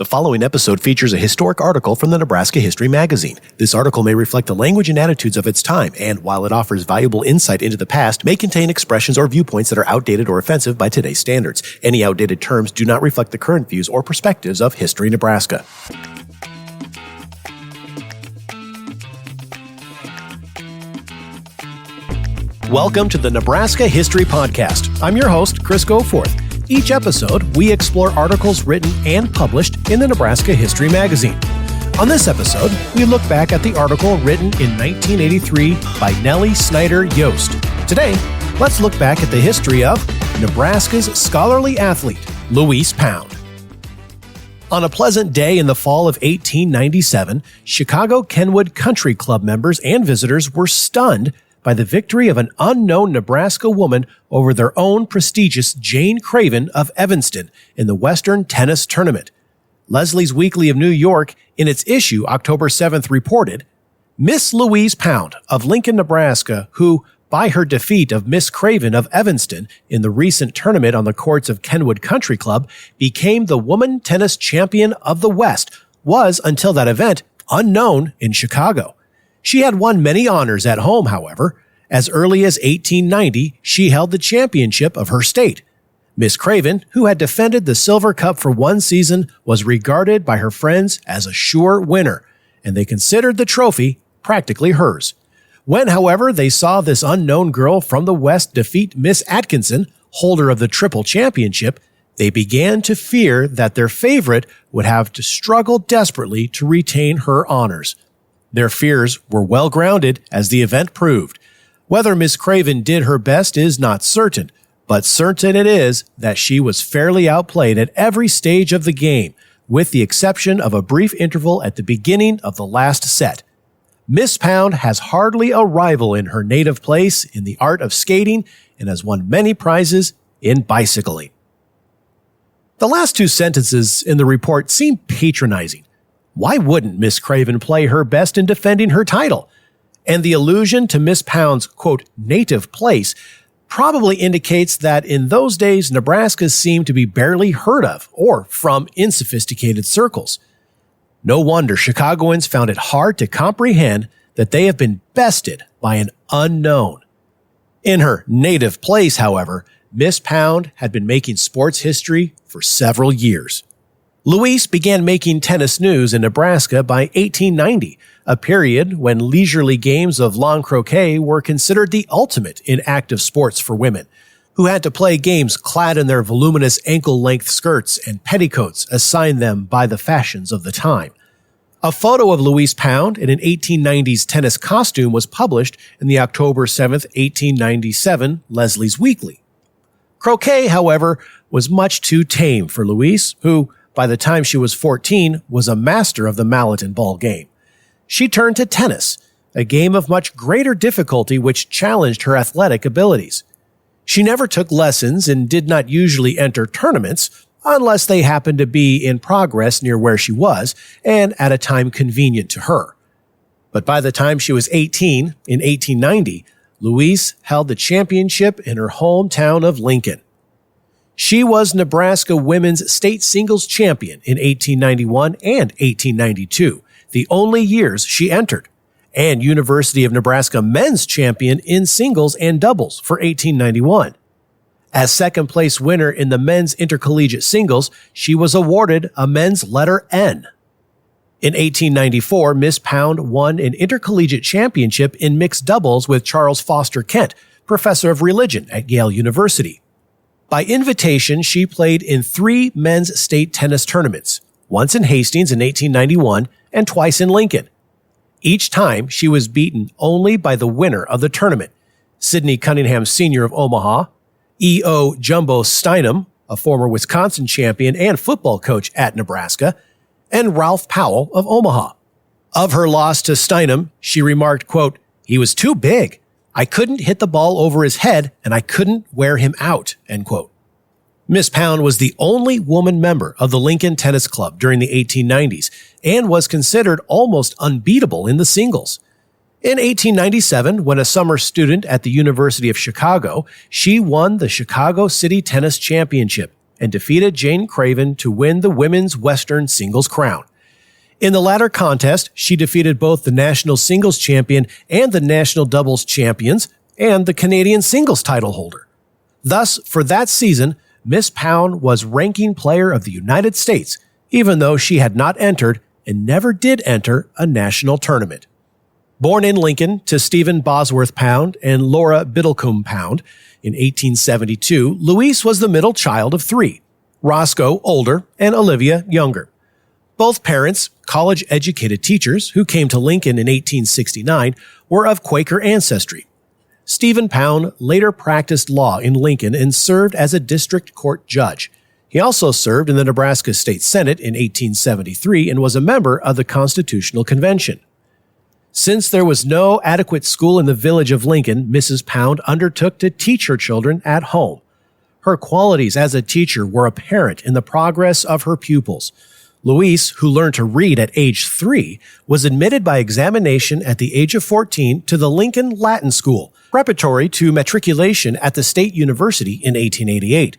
The following episode features a historic article from the Nebraska History magazine. This article may reflect the language and attitudes of its time, and while it offers valuable insight into the past, may contain expressions or viewpoints that are outdated or offensive by today's standards. Any outdated terms do not reflect the current views or perspectives of History Nebraska. Welcome to the Nebraska History Podcast. I'm your host, Chris Goforth. Each episode, we explore articles written and published in the Nebraska History magazine. On this episode, we look back at the article written in 1983 by Nellie Snyder Yost. Today, let's look back at the history of Nebraska's scholarly athlete, Louise Pound. On a pleasant day in the fall of 1897, Chicago Kenwood Country Club members and visitors were stunned by the victory of an unknown Nebraska woman over their own prestigious Jane Craven of Evanston in the Western Tennis Tournament. Leslie's Weekly of New York, in its issue October 7th, reported, Miss Louise Pound of Lincoln, Nebraska, who, by her defeat of Miss Craven of Evanston in the recent tournament on the courts of Kenwood Country Club, became the woman tennis champion of the West, was, until that event, unknown in Chicago. She had won many honors at home, however. As early as 1890, she held the championship of her state. Miss Craven, who had defended the Silver Cup for one season, was regarded by her friends as a sure winner, and they considered the trophy practically hers. When, however, they saw this unknown girl from the West defeat Miss Atkinson, holder of the Triple Championship, they began to fear that their favorite would have to struggle desperately to retain her honors. Their fears were well-grounded, as the event proved. Whether Miss Craven did her best is not certain, but certain it is that she was fairly outplayed at every stage of the game, with the exception of a brief interval at the beginning of the last set. Miss Pound has hardly a rival in her native place in the art of skating and has won many prizes in bicycling. The last two sentences in the report seem patronizing. Why wouldn't Miss Craven play her best in defending her title? And the allusion to Miss Pound's, quote, native place probably indicates that in those days, Nebraska seemed to be barely heard of or from insophisticated circles. No wonder Chicagoans found it hard to comprehend that they have been bested by an unknown. In her native place, however, Miss Pound had been making sports history for several years. Louise began making tennis news in Nebraska by 1890, a period when leisurely games of lawn croquet were considered the ultimate in active sports for women, who had to play games clad in their voluminous ankle-length skirts and petticoats assigned them by the fashions of the time. A photo of Louise Pound in an 1890s tennis costume was published in the October 7th, 1897 Leslie's Weekly. Croquet, however, was much too tame for Louise, who, by the time she was 14, was a master of the mallet and ball game. She turned to tennis, a game of much greater difficulty which challenged her athletic abilities. She never took lessons and did not usually enter tournaments unless they happened to be in progress near where she was and at a time convenient to her. But by the time she was 18, in 1890, Louise held the championship in her hometown of Lincoln. She was Nebraska women's state singles champion in 1891 and 1892, the only years she entered, and University of Nebraska men's champion in singles and doubles for 1891. As second-place winner in the men's intercollegiate singles, she was awarded a men's letter N. In 1894, Miss Pound won an intercollegiate championship in mixed doubles with Charles Foster Kent, professor of religion at Yale University. By invitation, she played in 3 men's state tennis tournaments, once in Hastings in 1891 and twice in Lincoln. Each time, she was beaten only by the winner of the tournament, Sidney Cunningham Sr. of Omaha, E.O. Jumbo Steinem, a former Wisconsin champion and football coach at Nebraska, and Ralph Powell of Omaha. Of her loss to Steinem, she remarked, quote, "He was too big. I couldn't hit the ball over his head, and I couldn't wear him out," end quote. Miss Pound was the only woman member of the Lincoln Tennis Club during the 1890s and was considered almost unbeatable in the singles. In 1897, when a summer student at the University of Chicago, she won the Chicago City Tennis Championship, and defeated Jane Craven to win the women's Western singles crown. In the latter contest, she defeated both the national singles champion and the national doubles champions and the Canadian singles title holder. Thus, for that season, Miss Pound was ranking player of the United States, even though she had not entered and never did enter a national tournament. Born in Lincoln to Stephen Bosworth Pound and Laura Biddlecombe Pound in 1872, Louise was the middle child of three, Roscoe older and Olivia younger. Both parents, college-educated teachers who came to Lincoln in 1869, were of Quaker ancestry. Stephen Pound later practiced law in Lincoln and served as a district court judge. He also served in the Nebraska State Senate in 1873 and was a member of the Constitutional Convention. Since there was no adequate school in the village of Lincoln, Mrs. Pound undertook to teach her children at home. Her qualities as a teacher were apparent in the progress of her pupils. Louise, who learned to read at age 3, was admitted by examination at the age of 14 to the Lincoln Latin School, preparatory to matriculation at the State University in 1888.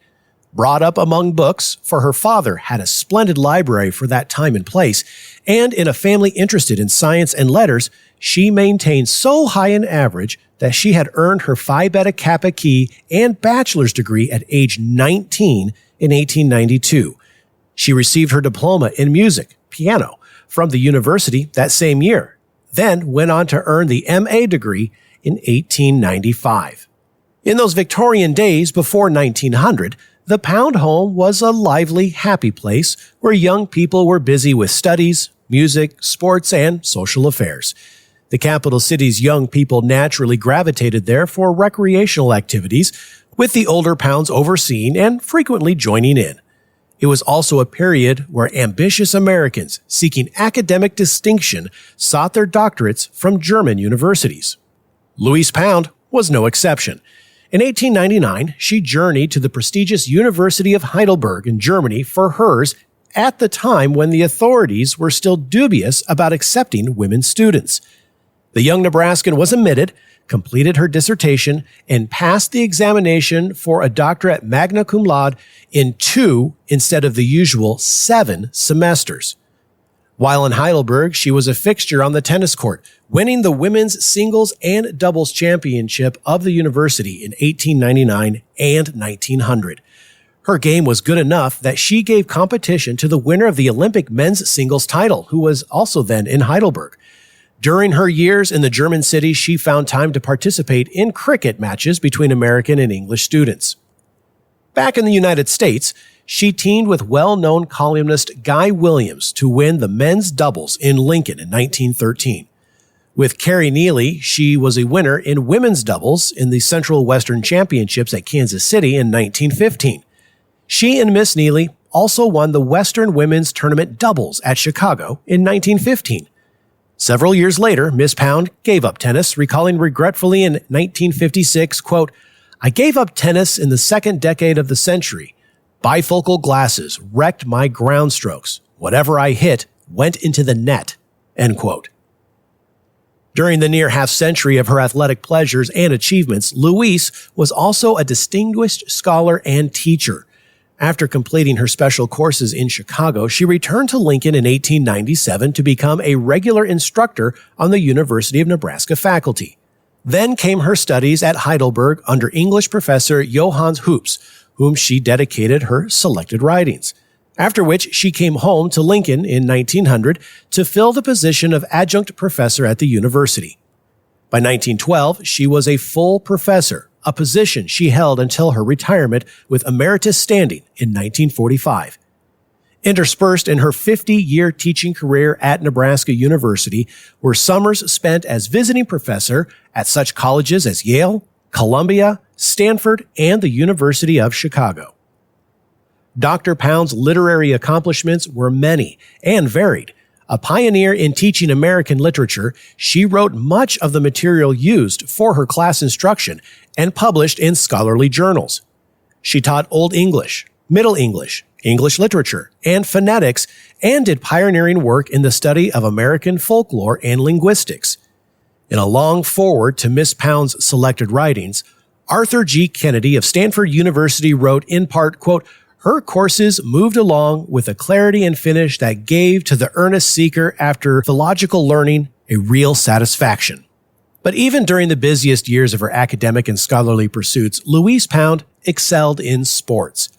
Brought up among books, for her father had a splendid library for that time and place, and in a family interested in science and letters, she maintained so high an average that she had earned her Phi Beta Kappa Key and bachelor's degree at age 19 in 1892. She received her diploma in music, piano, from the university that same year, then went on to earn the MA degree in 1895. In those Victorian days before 1900, the Pound home was a lively, happy place where young people were busy with studies, music, sports, and social affairs. The capital city's young people naturally gravitated there for recreational activities, with the older Pounds overseeing and frequently joining in. It was also a period where ambitious Americans seeking academic distinction sought their doctorates from German universities. Louise Pound was no exception. In 1899, she journeyed to the prestigious University of Heidelberg in Germany for hers at the time when the authorities were still dubious about accepting women students. The young Nebraskan was admitted, completed her dissertation, and passed the examination for a doctorate magna cum laude in 2 instead of the usual 7 semesters. While in Heidelberg, she was a fixture on the tennis court, winning the women's singles and doubles championship of the university in 1899 and 1900. Her game was good enough that she gave competition to the winner of the Olympic men's singles title, who was also then in Heidelberg. During her years in the German city, she found time to participate in cricket matches between American and English students. Back in the United States, she teamed with well-known columnist Guy Williams to win the men's doubles in Lincoln in 1913. With Carrie Neely, she was a winner in women's doubles in the Central Western Championships at Kansas City in 1915. She and Miss Neely also won the Western Women's Tournament doubles at Chicago in 1915. Several years later, Miss Pound gave up tennis, recalling regretfully in 1956, quote, "I gave up tennis in the second decade of the century. Bifocal glasses wrecked my ground strokes. Whatever I hit went into the net," end quote. During the near half-century of her athletic pleasures and achievements, Louise was also a distinguished scholar and teacher. After completing her special courses in Chicago, she returned to Lincoln in 1897 to become a regular instructor on the University of Nebraska faculty. Then came her studies at Heidelberg under English professor Johannes Hoops, whom she dedicated her selected writings. After which she came home to Lincoln in 1900 to fill the position of adjunct professor at the university. By 1912, she was a full professor, a position she held until her retirement with emeritus standing in 1945. Interspersed in her 50-year teaching career at Nebraska University were summers spent as visiting professor at such colleges as Yale, Columbia, Stanford, and the University of Chicago. Dr. Pound's literary accomplishments were many and varied. A pioneer in teaching American literature, she wrote much of the material used for her class instruction and published in scholarly journals. She taught Old English, Middle English, English literature, and phonetics, and did pioneering work in the study of American folklore and linguistics. In a long foreword to Miss Pound's selected writings, Arthur G. Kennedy of Stanford University wrote in part, quote, her courses moved along with a clarity and finish that gave to the earnest seeker after philological learning a real satisfaction. But even during the busiest years of her academic and scholarly pursuits, Louise Pound excelled in sports.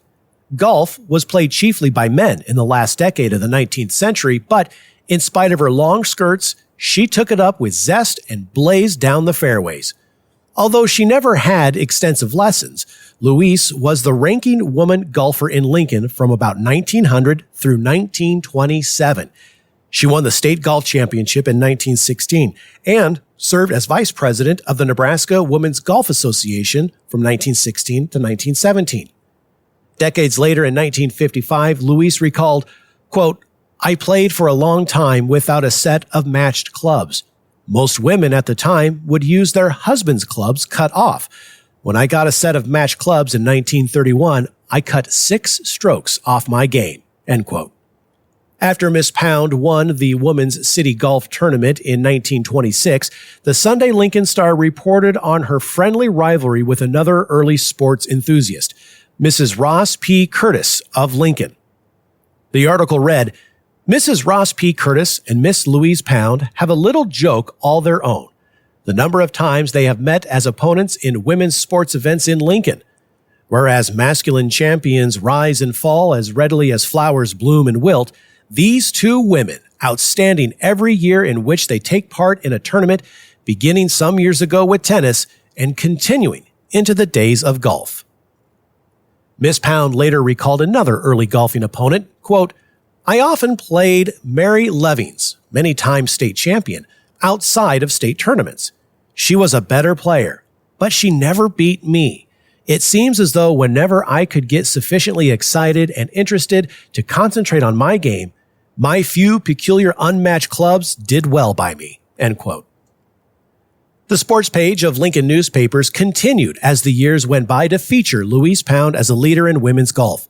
Golf was played chiefly by men in the last decade of the 19th century, but in spite of her long skirts, she took it up with zest and blazed down the fairways. Although she never had extensive lessons, Louise was the ranking woman golfer in Lincoln from about 1900 through 1927. She won the state golf championship in 1916 and served as vice president of the Nebraska Women's Golf Association from 1916 to 1917. Decades later in 1955, Louise recalled, quote, "I played for a long time without a set of matched clubs. Most women at the time would use their husband's clubs cut off. When I got a set of matched clubs in 1931, I cut 6 strokes off my game," end quote. After Miss Pound won the Women's City Golf Tournament in 1926, the Sunday Lincoln Star reported on her friendly rivalry with another early sports enthusiast, Mrs. Ross P. Curtis of Lincoln. The article read, "Mrs. Ross P. Curtis and Miss Louise Pound have a little joke all their own. The number of times they have met as opponents in women's sports events in Lincoln. Whereas masculine champions rise and fall as readily as flowers bloom and wilt, these two women, outstanding every year in which they take part in a tournament, beginning some years ago with tennis and continuing into the days of golf." Miss Pound later recalled another early golfing opponent, quote, "I often played Mary Levings, many times state champion, outside of state tournaments. She was a better player, but she never beat me. It seems as though whenever I could get sufficiently excited and interested to concentrate on my game, my few peculiar unmatched clubs did well by me," end quote. The sports page of Lincoln newspapers continued as the years went by to feature Louise Pound as a leader in women's golf.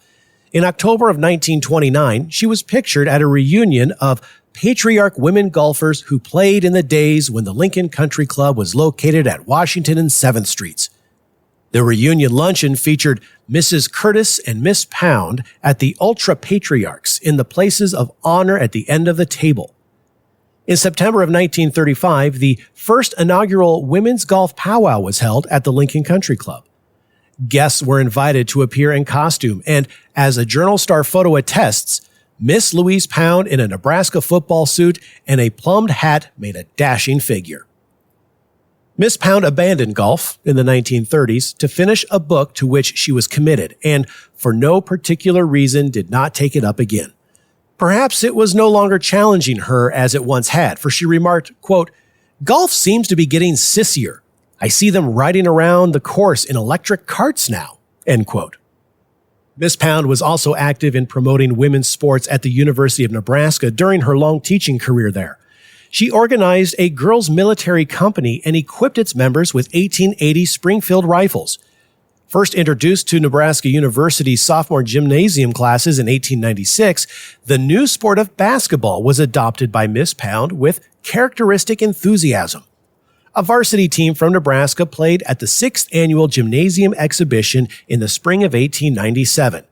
In October of 1929, she was pictured at a reunion of patriarch women golfers who played in the days when the Lincoln Country Club was located at Washington and 7th Streets. The reunion luncheon featured Mrs. Curtis and Miss Pound at the Ultra Patriarchs in the places of honor at the end of the table. In September of 1935, the first inaugural women's golf powwow was held at the Lincoln Country Club. Guests were invited to appear in costume, and as a Journal Star photo attests, Miss Louise Pound in a Nebraska football suit and a plumed hat made a dashing figure. Miss Pound abandoned golf in the 1930s to finish a book to which she was committed, and for no particular reason did not take it up again. Perhaps it was no longer challenging her as it once had, for she remarked, quote, "Golf seems to be getting sissier. I see them riding around the course in electric carts now," end quote. Miss Pound was also active in promoting women's sports at the University of Nebraska during her long teaching career there. She organized a girls' military company and equipped its members with 1880 Springfield rifles. First introduced to Nebraska University's sophomore gymnasium classes in 1896, the new sport of basketball was adopted by Miss Pound with characteristic enthusiasm. A varsity team from Nebraska played at the 6th Annual Gymnasium Exhibition in the spring of 1897.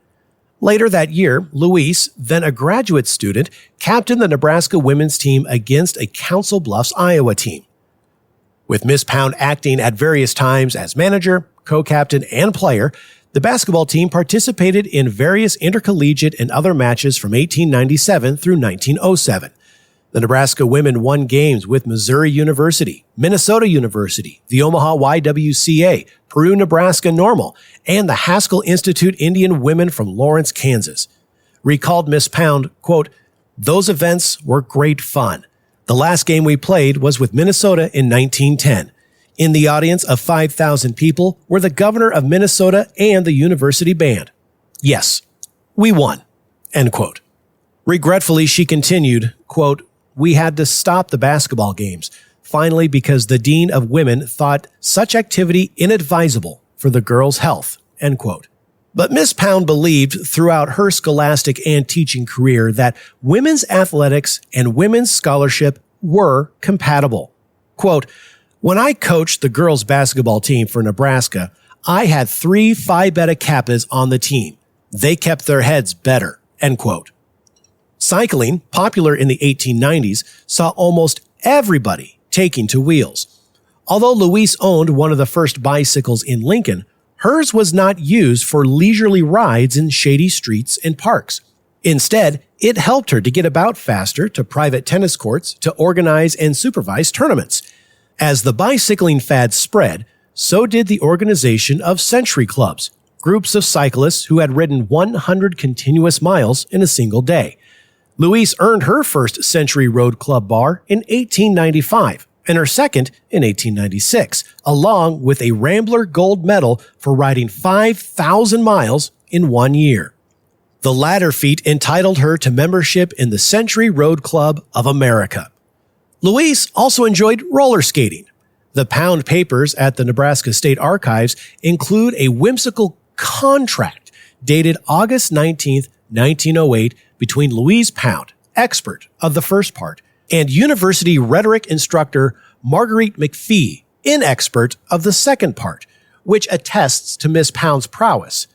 Later that year, Louise, then a graduate student, captained the Nebraska women's team against a Council Bluffs, Iowa team. With Miss Pound acting at various times as manager, co-captain, and player, the basketball team participated in various intercollegiate and other matches from 1897 through 1907. The Nebraska women won games with Missouri University, Minnesota University, the Omaha YWCA, Peru Nebraska Normal, and the Haskell Institute Indian women from Lawrence, Kansas. Recalled Miss Pound, quote, "Those events were great fun. The last game we played was with Minnesota in 1910. In the audience of 5,000 people were the governor of Minnesota and the university band. Yes, we won," end quote. Regretfully, she continued, quote, "We had to stop the basketball games, finally because the dean of women thought such activity inadvisable for the girls' health," end quote. But Miss Pound believed throughout her scholastic and teaching career that women's athletics and women's scholarship were compatible. Quote, "When I coached the girls' basketball team for Nebraska, I had 3 Phi Beta Kappas on the team. They kept their heads better, end quote. Cycling, popular in the 1890s, saw almost everybody taking to wheels. Although Louise owned one of the first bicycles in Lincoln, hers was not used for leisurely rides in shady streets and parks. Instead, it helped her to get about faster to private tennis courts to organize and supervise tournaments. As the bicycling fad spread, so did the organization of century clubs, groups of cyclists who had ridden 100 continuous miles in a single day. Louise earned her first Century Road Club bar in 1895 and her second in 1896, along with a Rambler Gold Medal for riding 5,000 miles in 1 year. The latter feat entitled her to membership in the Century Road Club of America. Louise also enjoyed roller skating. The Pound papers at the Nebraska State Archives include a whimsical contract dated August 19, 1908, between Louise Pound, expert of the first part, and university rhetoric instructor Marguerite McPhee, inexpert of the second part, which attests to Miss Pound's prowess.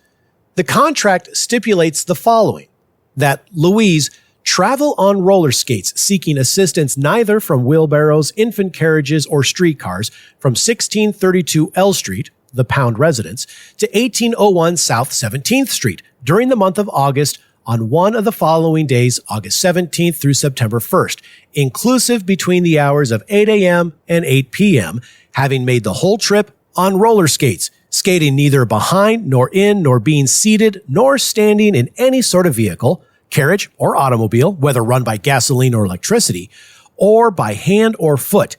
The contract stipulates the following: that Louise travel on roller skates, seeking assistance neither from wheelbarrows, infant carriages, or streetcars from 1632 L Street, the Pound residence, to 1801 South 17th Street during the month of August on one of the following days, August 17th through September 1st, inclusive between the hours of 8 a.m. and 8 p.m., having made the whole trip on roller skates, skating neither behind nor in nor being seated nor standing in any sort of vehicle, carriage or automobile, whether run by gasoline or electricity, or by hand or foot.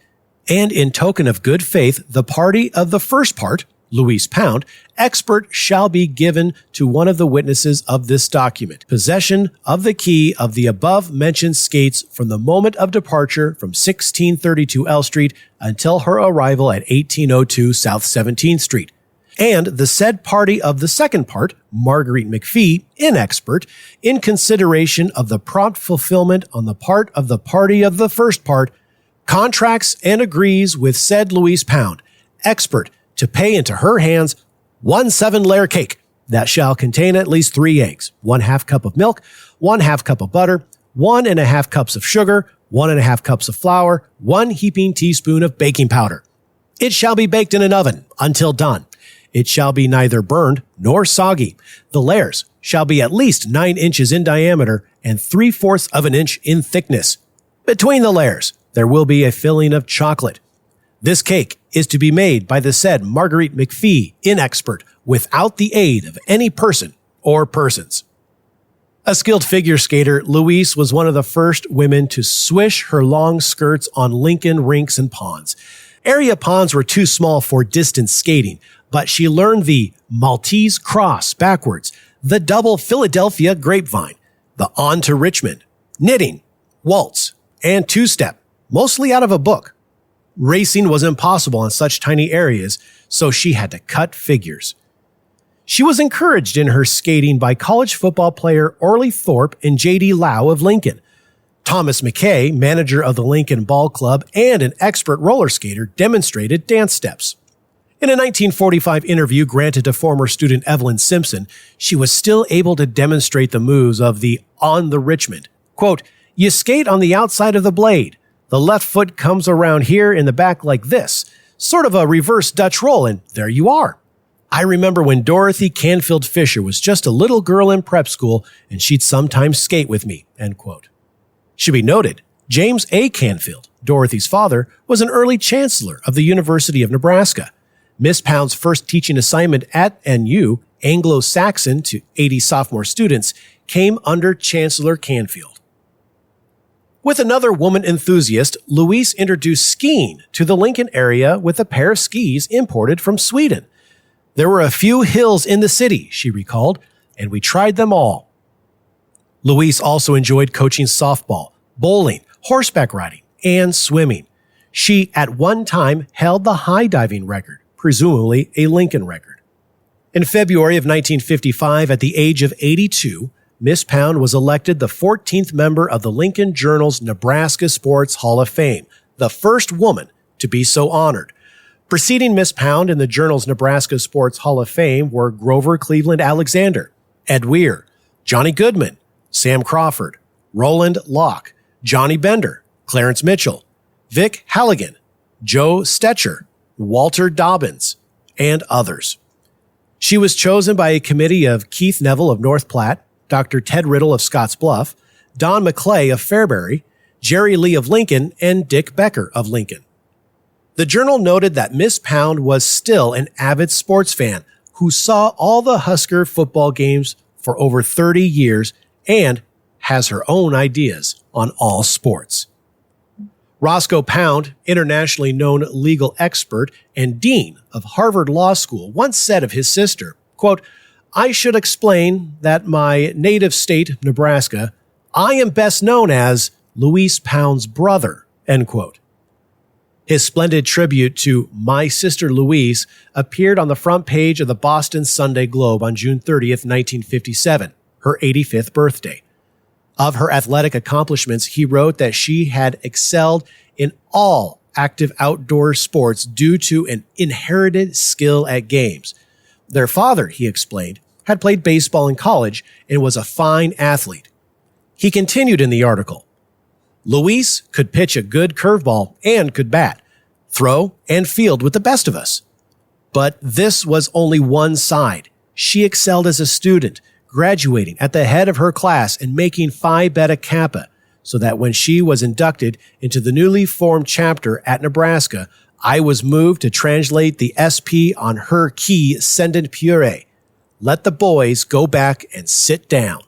And in token of good faith, the party of the first part, Louise Pound, expert, shall be given to one of the witnesses of this document, possession of the key of the above-mentioned skates from the moment of departure from 1632 L Street until her arrival at 1802 South 17th Street. And the said party of the second part, Marguerite McPhee, inexpert, in consideration of the prompt fulfillment on the part of the party of the first part, contracts and agrees with said Louise Pound, expert, to pay into her hands 1 7-layer cake that shall contain at least 3 eggs, 1/2 cup of milk, 1/2 cup of butter, 1½ cups of sugar, 1½ cups of flour, 1 heaping teaspoon of baking powder. It shall be baked in an oven until done. It shall be neither burned nor soggy. The layers shall be at least 9 inches in diameter and 3/4 of an inch in thickness. Between the layers, there will be a filling of chocolate. This cake is to be made by the said Marguerite McPhee, inexpert, without the aid of any person or persons. A skilled figure skater, Louise was one of the first women to swish her long skirts on Lincoln rinks and ponds. Area ponds were too small for distance skating, but she learned the Maltese cross backwards, the double Philadelphia grapevine, the on to Richmond, knitting, waltz, and two-step, mostly out of a book. Racing was impossible in such tiny areas, so she had to cut figures. She was encouraged in her skating by college football player Orley Thorpe and J.D. Lau of Lincoln. Thomas McKay, manager of the Lincoln Ball Club and an expert roller skater, demonstrated dance steps. In a 1945 interview granted to former student Evelyn Simpson, she was still able to demonstrate the moves of the on the Richmond. Quote, "You skate on the outside of the blade. The left foot comes around here in the back like this, sort of a reverse Dutch roll, and there you are. I remember when Dorothy Canfield Fisher was just a little girl in prep school, and she'd sometimes skate with me," end quote. Should be noted, James A. Canfield, Dorothy's father, was an early chancellor of the University of Nebraska. Miss Pound's first teaching assignment at NU, Anglo-Saxon to 80 sophomore students, came under Chancellor Canfield. With another woman enthusiast, Louise introduced skiing to the Lincoln area with a pair of skis imported from Sweden. "There were a few hills in the city," she recalled, "and we tried them all." Louise also enjoyed coaching softball, bowling, horseback riding, and swimming. She, at one time, held the high diving record, presumably a Lincoln record. In February of 1955, at the age of 82, Miss Pound was elected the 14th member of the Lincoln Journal's Nebraska Sports Hall of Fame, the first woman to be so honored. Preceding Miss Pound in the Journal's Nebraska Sports Hall of Fame were Grover Cleveland Alexander, Ed Weir, Johnny Goodman, Sam Crawford, Roland Locke, Johnny Bender, Clarence Mitchell, Vic Halligan, Joe Stetcher, Walter Dobbins, and others. She was chosen by a committee of Keith Neville of North Platte, Dr. Ted Riddle of Scotts Bluff, Don McClay of Fairbury, Jerry Lee of Lincoln, and Dick Becker of Lincoln. The journal noted that Miss Pound was still an avid sports fan who saw all the Husker football games for over 30 years and has her own ideas on all sports. Roscoe Pound, internationally known legal expert and dean of Harvard Law School, once said of his sister, quote, "I should explain that my native state, Nebraska, I am best known as Louise Pound's brother," end quote. His splendid tribute to My Sister Louise appeared on the front page of the Boston Sunday Globe on June 30th, 1957, her 85th birthday. Of her athletic accomplishments, he wrote that she had excelled in all active outdoor sports due to an inherited skill at games. Their father, he explained, had played baseball in college and was a fine athlete. He continued in the article, "Louise could pitch a good curveball and could bat, throw, and field with the best of us. But this was only one side. She excelled as a student, graduating at the head of her class and making Phi Beta Kappa, so that when she was inducted into the newly formed chapter at Nebraska, I was moved to translate the SP on her key Scendent Pure. Let the boys go back and sit down."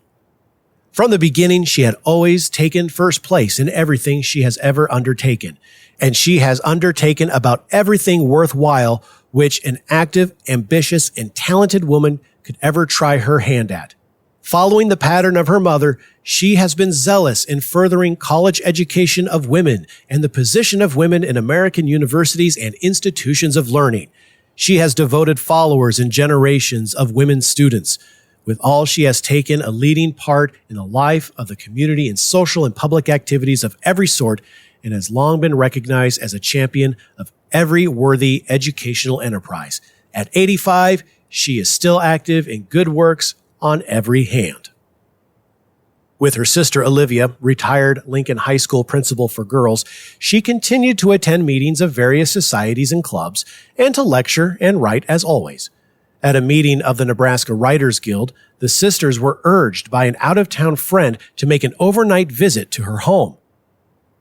From the beginning, she had always taken first place in everything she has ever undertaken, and she has undertaken about everything worthwhile which an active, ambitious, and talented woman could ever try her hand at. Following the pattern of her mother, she has been zealous in furthering college education of women and the position of women in American universities and institutions of learning. She has devoted followers and generations of women students. With all, she has taken a leading part in the life of the community in social and public activities of every sort and has long been recognized as a champion of every worthy educational enterprise. At 85, she is still active in good works on every hand. With her sister Olivia, retired Lincoln High School principal for girls, she continued to attend meetings of various societies and clubs and to lecture and write as always. At a meeting of the Nebraska Writers Guild, the sisters were urged by an out-of-town friend to make an overnight visit to her home.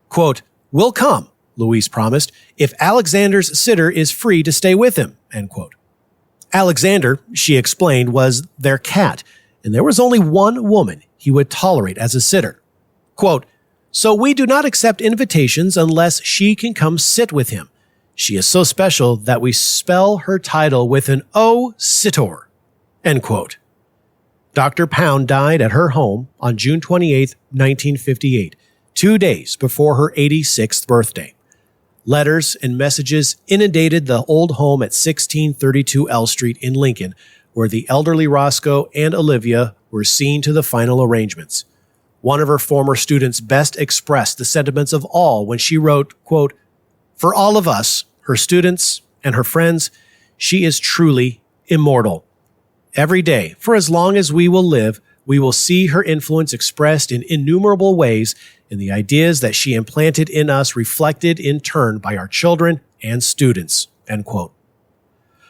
Quote, "We'll come," Louise promised, "if Alexander's sitter is free to stay with him," end quote. Alexander, she explained, was their cat, and there was only one woman he would tolerate as a sitter. Quote, "So we do not accept invitations unless she can come sit with him. She is so special that we spell her title with an O Sitor," end quote. Dr. Pound died at her home on June 28, 1958, 2 days before her 86th birthday. Letters and messages inundated the old home at 1632 L Street in Lincoln, where the elderly Roscoe and Olivia were seen to the final arrangements. One of her former students best expressed the sentiments of all when she wrote, quote, "For all of us, her students and her friends, she is truly immortal. Every day, for as long as we will live, we will see her influence expressed in innumerable ways and the ideas that she implanted in us reflected in turn by our children and students," end quote.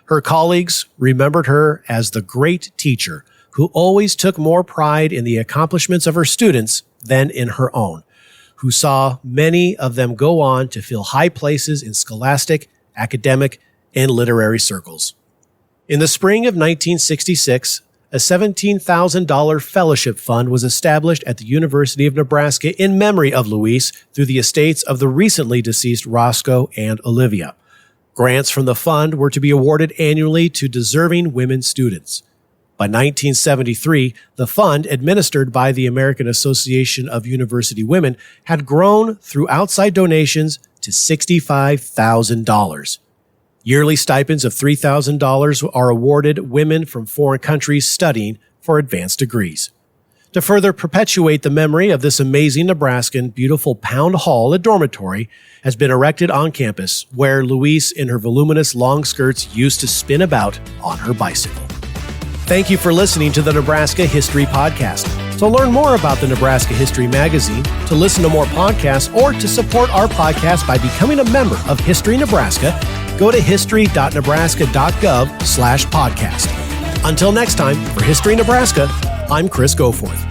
Her colleagues remembered her as the great teacher who always took more pride in the accomplishments of her students than in her own, who saw many of them go on to fill high places in scholastic, academic, and literary circles. In the spring of 1966, a $17,000 fellowship fund was established at the University of Nebraska in memory of Louise through the estates of the recently deceased Roscoe and Olivia. Grants from the fund were to be awarded annually to deserving women students. By 1973, the fund, administered by the American Association of University Women, had grown through outside donations to $65,000. Yearly stipends of $3,000 are awarded women from foreign countries studying for advanced degrees. To further perpetuate the memory of this amazing Nebraskan, beautiful Pound Hall, a dormitory, has been erected on campus, where Louise, in her voluminous long skirts, used to spin about on her bicycle. Thank you for listening to the Nebraska History Podcast. To learn more about the Nebraska History Magazine, to listen to more podcasts, or to support our podcast by becoming a member of History Nebraska, go to history.nebraska.gov/podcast. Until next time, for History Nebraska, I'm Chris Goforth.